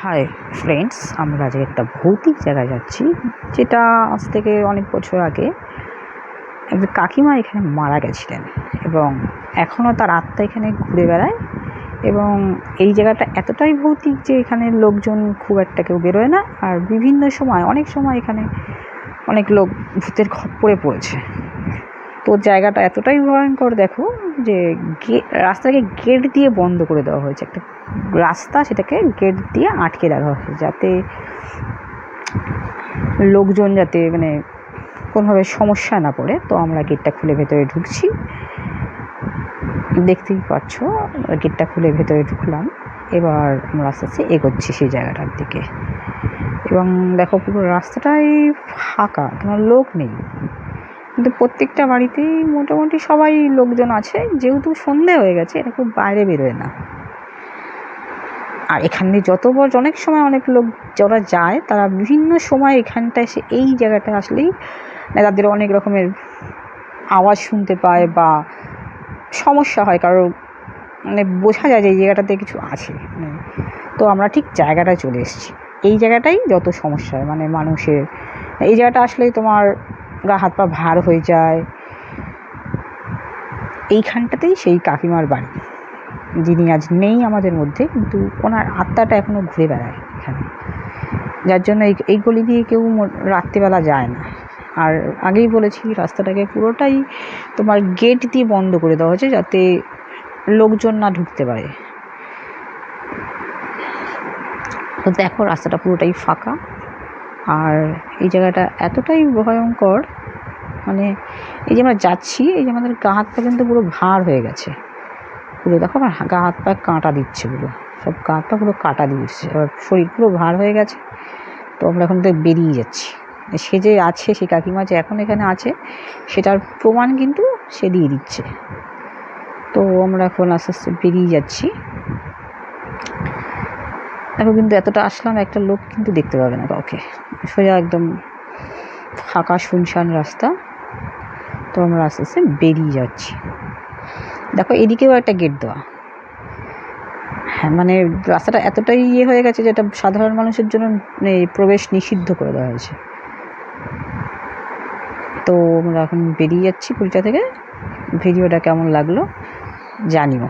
Hi friends, আমরা আজকে একটা ভৌতিক জায়গায় যাচ্ছি, যেটা আজ থেকে অনেক বছর আগে একজন কাকিমা এখানে মারা গেছিলেন এবং এখনও তার আত্মা এখানে ঘুরে বেড়ায়। এবং এই জায়গাটা এতটাই ভৌতিক যে এখানে লোকজন খুব একটা কেউ বেরোয় না, আর বিভিন্ন সময় অনেক সময় এখানে অনেক লোক ভূতের খপ্পরে পড়েছে। তো জায়গাটা এতটাই ভয়ঙ্কর, দেখো যে রাস্তাকে গেট দিয়ে বন্ধ করে দেওয়া হয়েছে। একটা রাস্তা, সেটাকে গেট দিয়ে আটকে রাখা হয়েছে, যাতে লোকজন যাতে কোনোভাবে সমস্যা না পড়ে। তো আমরা গেটটা খুলে ভেতরে ঢুকছি, দেখতেই পাচ্ছ গেটটা খুলে ভেতরে ঢুকলাম। এবার আমরা আস্তে আস্তে এগোচ্ছি সেই জায়গাটার দিকে, এবং দেখো পুরো রাস্তাটাই ফাঁকা, কোনো লোক নেই। কিন্তু প্রত্যেকটা বাড়িতেই মোটামুটি সবাই লোকজন আছে, যেহেতু সন্ধে হয়ে গেছে এটা খুব বাইরে বেরোয় না। আর এখানে অনেক সময় অনেক লোক যারা যায়, তারা বিভিন্ন সময় এখানটা এসে এই জায়গাটা আসলেই তাদের অনেক রকমের আওয়াজ শুনতে পায় বা সমস্যা হয়, কারণ বোঝা যায় যে এই জায়গাটাতে কিছু আছে। তো আমরা ঠিক জায়গাটায় চলে এসেছি। এই জায়গাটাই যত সমস্যা হয়, মানুষের এই জায়গাটা আসলেই তোমার গা হাত পা ভার হয়ে যায়। এইখানটাতেই সেই কাকিমার বাড়ি, যিনি আজ নেই আমাদের মধ্যে, কিন্তু ওনার আত্মাটা এখনও ঘুরে বেড়ায় এখানে, যার জন্য এই গলি দিয়ে কেউ রাত্রিবেলা যায় না। আর আগেই বলেছি, রাস্তাটাকে পুরোটাই তোমার গেট দিয়ে বন্ধ করে দেওয়া হয়েছে, যাতে লোকজন না ঢুকতে পারে। তো দেখো রাস্তাটা পুরোটাই ফাঁকা, আর এই জায়গাটা এতটাই ভয়ঙ্কর, এই যে আমরা যাচ্ছি, এই যে আমাদের গা হাত পা কিন্তু পুরো ভার হয়ে গেছে। পুরো দেখো আমার গা হাত পা কাঁটা দিচ্ছে, পুরো সব গা হাত পা পুরো কাঁটা দিচ্ছে, এবার শরীর পুরো ভার হয়ে গেছে। তো আমরা এখন তো বেরিয়ে যাচ্ছি। সে যে আছে, সেই কাকিমা যে এখন এখানে আছে, সেটার প্রমাণ কিন্তু সে দিয়ে দিচ্ছে। তো আমরা এখন আস্তে আস্তে বেরিয়ে যাচ্ছি। দেখো কিন্তু এতটা আসলাম, একটা লোক কিন্তু দেখতে পাবে না কাউকে, সোজা একদম ফাঁকা শুনশান রাস্তা। তো আমরা আস্তে আস্তে বেরিয়ে যাচ্ছি। দেখো এদিকেও একটা গেট দেওয়া, হ্যাঁ, রাস্তাটা এতটাই হয়ে গেছে, যেটা সাধারণ মানুষের জন্য প্রবেশ নিষিদ্ধ করে দেওয়া হয়েছে। তো আমরা এখন বেরিয়ে যাচ্ছি পুরীটা থেকে। ভিডিওটা কেমন লাগলো জানিও।